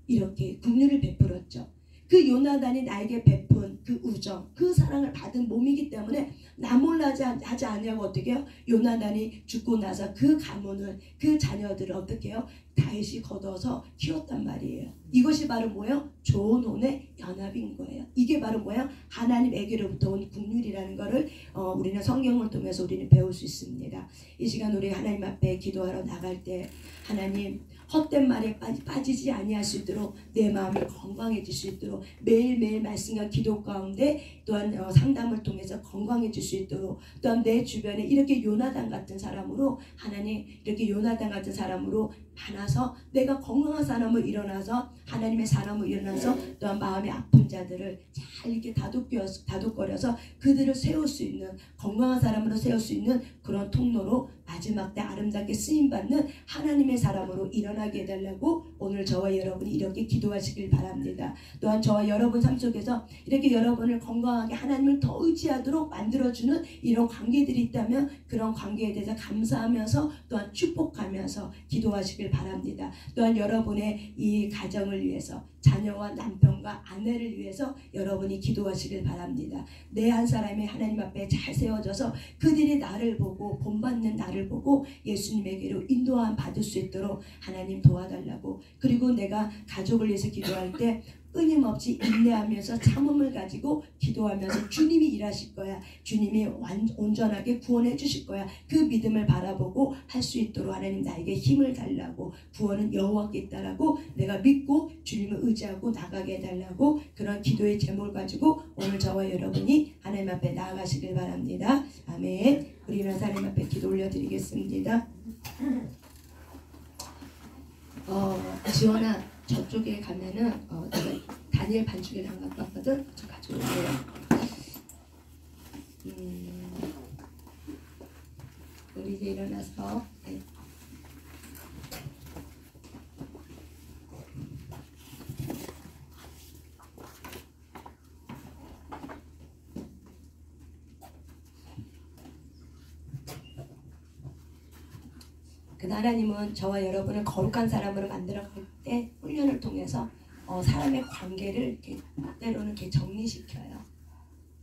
이렇게 긍휼을 베풀었죠. 그 요나단이 나에게 베푼 그 우정, 그 사랑을 받은 몸이기 때문에 나 몰라 하지 않냐고 어떻게 해요? 요나단이 죽고 나서 그 가문을, 그 자녀들을 어떻게 해요? 다윗이 거둬서 키웠단 말이에요. 이것이 바로 뭐예요? 좋은 혼의 연합인 거예요. 이게 바로 뭐예요? 하나님에게로부터 온 긍휼이라는 것을 우리는 성경을 통해서 우리는 배울 수 있습니다. 이 시간 우리 하나님 앞에 기도하러 나갈 때 하나님 헛된 말에 빠지지 아니할 수 있도록 내 마음이 건강해질 수 있도록 매일매일 말씀과 기도 가운데 또한 상담을 통해서 건강해질 수 있도록 또한 내 주변에 이렇게 요나단 같은 사람으로 하나님 이렇게 요나단 같은 사람으로 많아서 내가 건강한 사람으로 일어나서 하나님의 사람으로 일어나서 또한 마음의 아픈 자들을 잘 이렇게 다독거려서 그들을 세울 수 있는 건강한 사람으로 세울 수 있는 그런 통로로 마지막 때 아름답게 쓰임받는 하나님의 사람으로 일어나게 해달라고 오늘 저와 여러분이 이렇게 기도하시길 바랍니다. 또한 저와 여러분 삶 속에서 이렇게 여러분을 건강하게 하나님을 더 의지하도록 만들어주는 이런 관계들이 있다면 그런 관계에 대해서 감사하면서 또한 축복하면서 기도하시길 바랍니다. 또한 여러분의 이 가정을 위해서 자녀와 남편과 아내를 위해서 여러분이 기도하시길 바랍니다. 내 한 사람이 하나님 앞에 잘 세워져서 그들이 나를 보고 본받는 나를 보고 예수님에게로 인도함 받을 수 있도록 하나님 도와달라고 그리고 내가 가족을 위해서 기도할 때 끊임없이 인내하면서 참음을 가지고 기도하면서 주님이 일하실 거야. 주님이 온전하게 구원해 주실 거야. 그 믿음을 바라보고 할 수 있도록 하나님 나에게 힘을 달라고 구원은 여호와께 있다라고 내가 믿고 주님을 의지하고 나가게 해달라고 그런 기도의 제목을 가지고 오늘 저와 여러분이 하나님 앞에 나아가시길 바랍니다. 아멘. 우리 일어나서 하나님 앞에 기도 올려드리겠습니다. 지원아 저쪽에 가면은 내가 다니엘 반죽이를 안 갖고 왔거든. 저 가져올게요. 우리 이제 일어나서 네. 하나님은 저와 여러분을 거룩한 사람으로 만들어갈 때 훈련을 통해서 사람의 관계를 이렇게 때로는 이렇게 정리시켜요.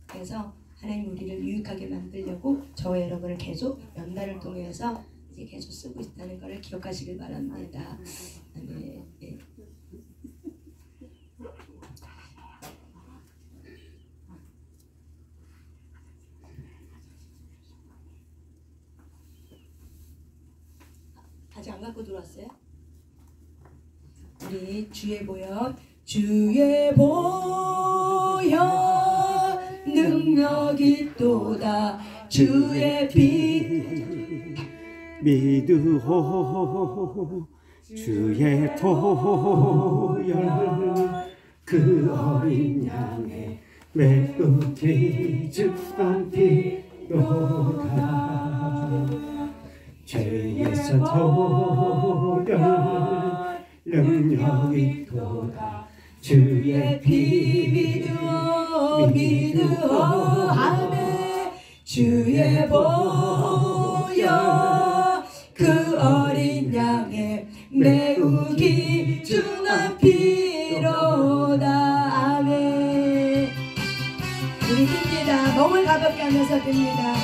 그래서 하나님 우리를 유익하게 만들려고 저와 여러분을 계속 연단을 통해서 이제 계속 쓰고 있다는 것을 기억하시길 바랍니다. 네. 네. 아직 안 갖고 들어왔어요? 우리 주의 보혈 능력이 또다 주의 피 믿으호 주의 보혈 그 어린 양의 매우 기죽던 피로다 죄에서 도열 능력이 도다 주의 피 믿으오 아멘 주의 보혈 그 어린 양의 매우 귀중한 피로다 아멘 우리 듭니다. 몸을 가볍게 하면서 듭니다.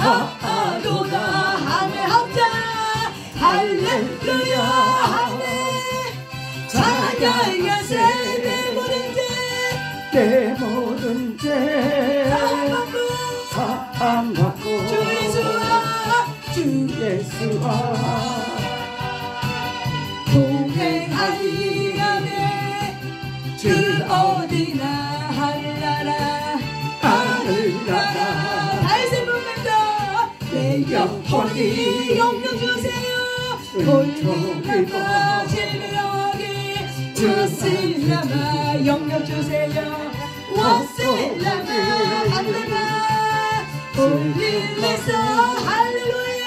아도나 하늘 합자 할렐루야 하네 찬양하세 내 모든 죄 사함 받고 주 예수와 동행하니 안에 그 어디나 하늘나라 하늘나라 다윗의 문명도 내 영혼이 영령 주세요 올리고 질러기 주실라마 영령 주세요 와실라마 하늘나 올릴래서 할렐루야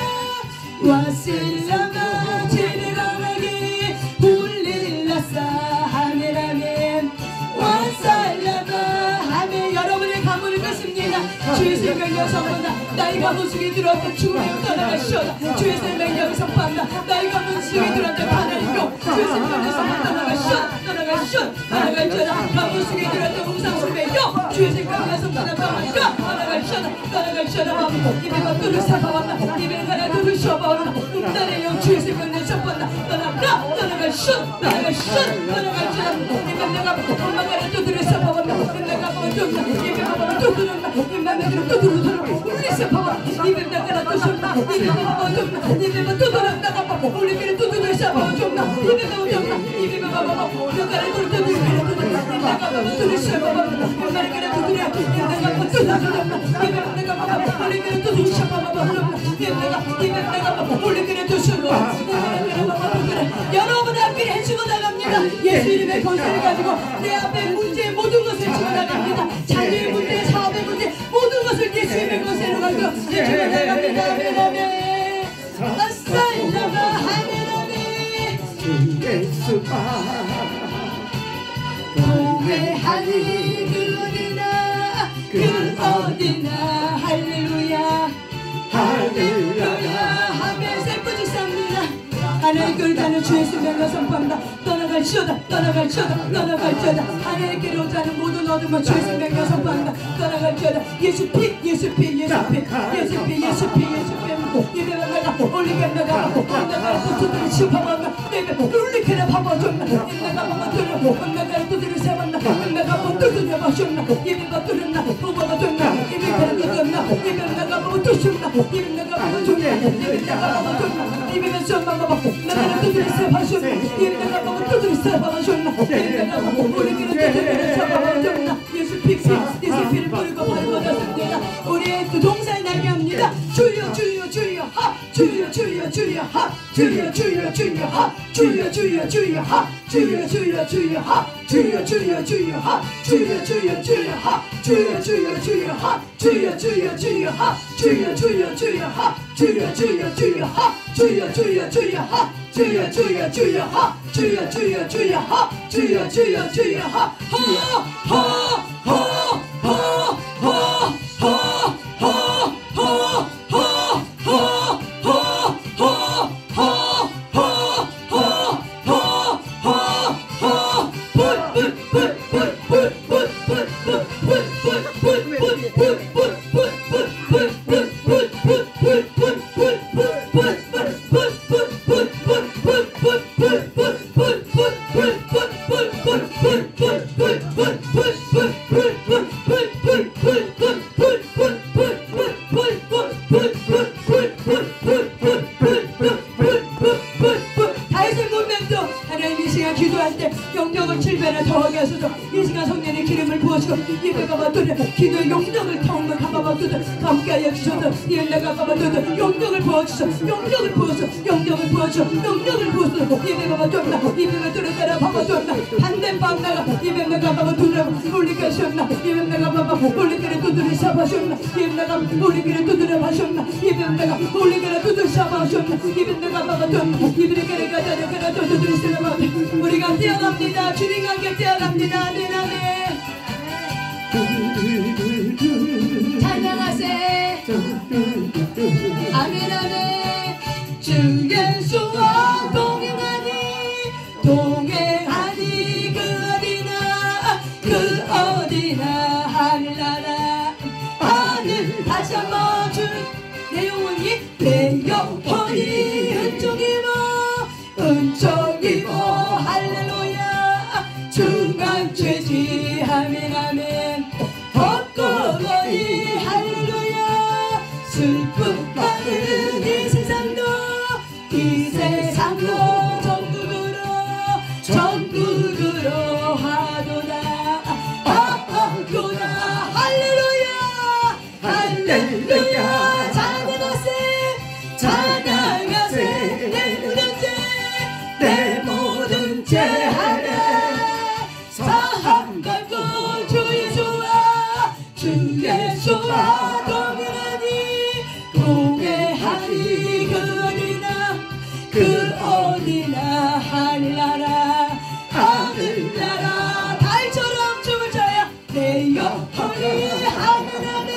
와실라마 질러기 올릴라사 하늘아멘 와살라마 하늘 여러분의 가문을 뵙습니다 주의 생명력 선포한다 나의 가문 속에 들어왔다 죽음으로 떠나가시오다 주의 생명력 선포한다 나의 가문 속에 들어왔다 하나님도 주의 생명력 선포 떠나가시오다 떠나가시오다 가문 속에 들어왔다 우상숭배요 주의 생명력 선포한다 떠나가시오다 입에 밥들을 사바왔다 입에 가라 들을 쉬어봐오라 음란의 영 주의 생명력 선포한다 떠나가시오다 입에 내가 엄마가 두드려 사바왔다 내가 두드려 입에 밥을 두드린다 입에 내가 두드려 울리세 봐봐 입에 내가 두드린다 입에 봐봐 입에 두드린다 울리기를 두드려 사바와 좀나 입에 봐봐 입에 봐봐 내가 두드려 내가 두드려 사바와 내가 두드려 내가 두드려 입에 내가 봐봐 울리기를 두드려 사바와 입에 내가 봐봐 울리기를 두드려 여러분 앞길에 해치고 나갑니다 예수 이름의 권세를 가지고 내 앞에 문제 모든 것을 치고 나갑니다 자녀의 문제 사업의 문제 모든 것을 예수 이름의 권세로 가지고 해치고 나갑니다 아멘 아싸이라마 아멘 예수와 동행하니 그 어디나 할렐루야 할렐루야 하면 세포지 쌉니다 하나의 길을 가는 주의 생명을 선포한다 떠나갈지어다 하나의 길을 오자는 모든 어둠을 주의 생명을 선포한다 떠나갈지어다 예수 피 예배가 내가 올리게 내가 두드려 치파만다 내가 울리게나 파봐줬나 내가 뭐가 들려 내가 두드려 세봤나 내가 뭐 두드려 마셨나 예배가 들었나 뭐가 됐나 예배가 들었나 예배 내가 뭐 두셨나 예배 내가 뭐 줬나 예배 내가 뭐 줬나 예배가 줬나 봐 내가 두드려 세봐줬나 예배 내가 뭐 두드려 세봐줬나 예배 내가 뭐 올리게나 두드려 세봐줬나 예수 피를 뿌리고 발버렸습니다 우리의 그 동사에 나게 합니다 주여 하 주여 하 주여 하 주여 하 주여 하 다윗의 문명도 하나님 이 시간 기도할 때 영적을 7배나 더하게 하소서 이 시간 성령의 기름을 부어주고 예배가 받도록 기도의 영적을 통로 가봐봐도록 함께하여 주셔서 예배가 가봐도록 영적을 부어주셔서 영적을 부어서 예배가 받도록 예배가 들어가라 봐봐도록 반대방 나가 예배가 가봐도록 올리게 하셨나 예배가 봐봐 올리기를 두드려 잡아셨나 예배가 올리기를 두드려 하셨나 예배가 올리기를 두드려 잡아셨나 예배가 봐봐도록 예배가 가자라 두드려 쓰려고 우리가 뛰어갑니다 주님과 함께 뛰어갑니다 아멘 찬양하세 아멘 주 예수와 동행하니 그 어디나 하늘나라 하늘 다시 한번 주 슬픔하는 이 세상도 전국으로 하도다 하도다. 할렐루야 할렐루야. 찬양하세 내 모든 죄 내 모든 죄 하네. 사함 밟고 주 예수와 동행하니 그 어디나 하늘나라 달처럼 춤을 춰야 내 영혼이 하늘나라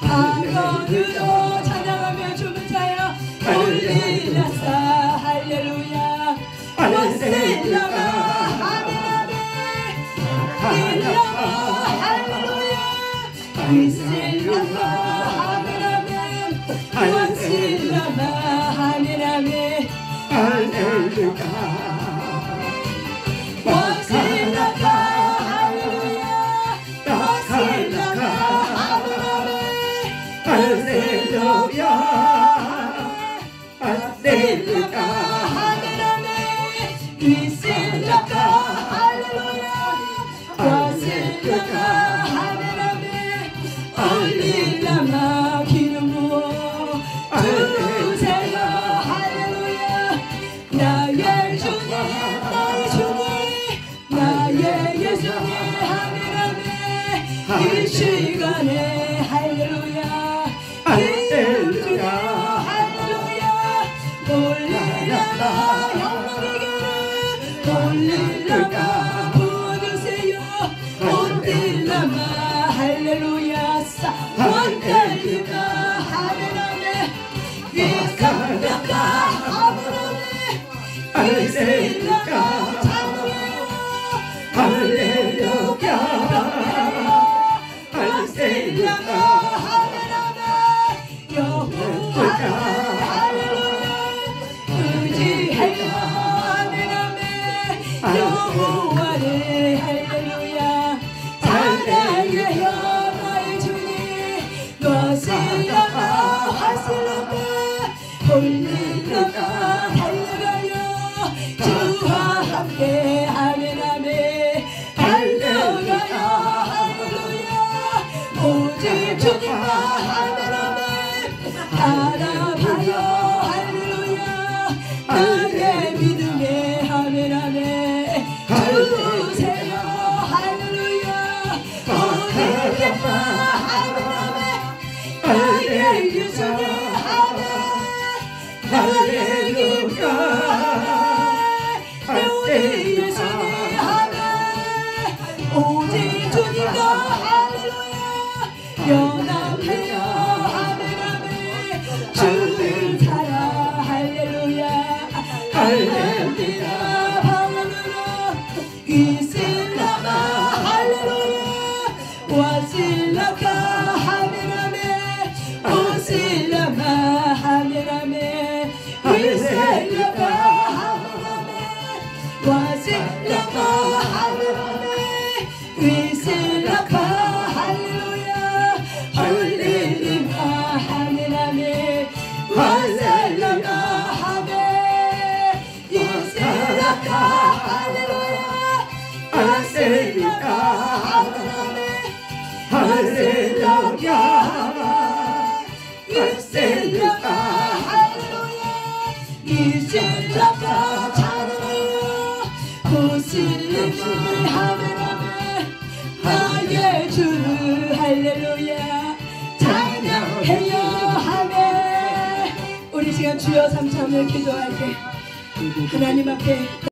하늘으로 찬양하며 춤을 춰야 올리라사 할렐루야. 와셀라마 하늘나라 일라마 할렐루야. 위셀라마 하늘나라 와셀라마 하늘나라 할렐루야. 와셀라마 할렐루야. 와셀라마 하늘나라 할렐루야. 할렐루야. 하늘나라 위셀라마 할렐루야. 와셀라마 하늘나라 올릴라마 기름 부어 주세요. 할렐루야. 나의 주님 나의 예수님 하늘나라 이 시간에 할렐루야. 할렐루야. 할렐루야. 올릴라마 영광의 길을 올릴라마 부어주세요. 온딜라마 할렐루야. 원달리가 하늘나라 위상ля가 하늘나라 위실라가 찬양해요. 할렐루야. 와셀라가 하늘나라 여호와를 할렐루야. 의지해요 하늘나라 여호와를 할렐루야. 사랑해요 나의 주님. 와셀라가 와셀라가 올릴라가 달려가요. 주와 함께 아멘 아멘 달려가요. 할렐루야. 오직 주님과 아멘 아멘 알아봐요. 할렐루야. 나의 믿음에 아멘 아멘 주세요. 할렐루야. 올릴라마 아멘 아멘 나의 예수님 아멘 할렐루야. 우리 예수님 아멘 오직 주님과 할렐루야. 연합해요 아멘 아멘 주를 따라 할렐루야. 할렐루야 방언으로 이슬라마 할렐루야. 와실라가 아멘 아멘 오실라마 아멘 아멘 위셀라가 아멘 아멘 와실라가 아멘 아멘 위셀라가 할렐루야. 올릴리마 아멘 아멘 와실라가 아멘 이셀라가 할렐루야. 와실라가 아멘 아멘 할렐루야. 이슬라가 할렐루야. 이슬라가 찬양해요. 호실리마 아멘 아멘 나의 주를 할렐루야. 찬양해요 아멘. 우리 시간 주여 삼창을 기도할게. 하나님 앞에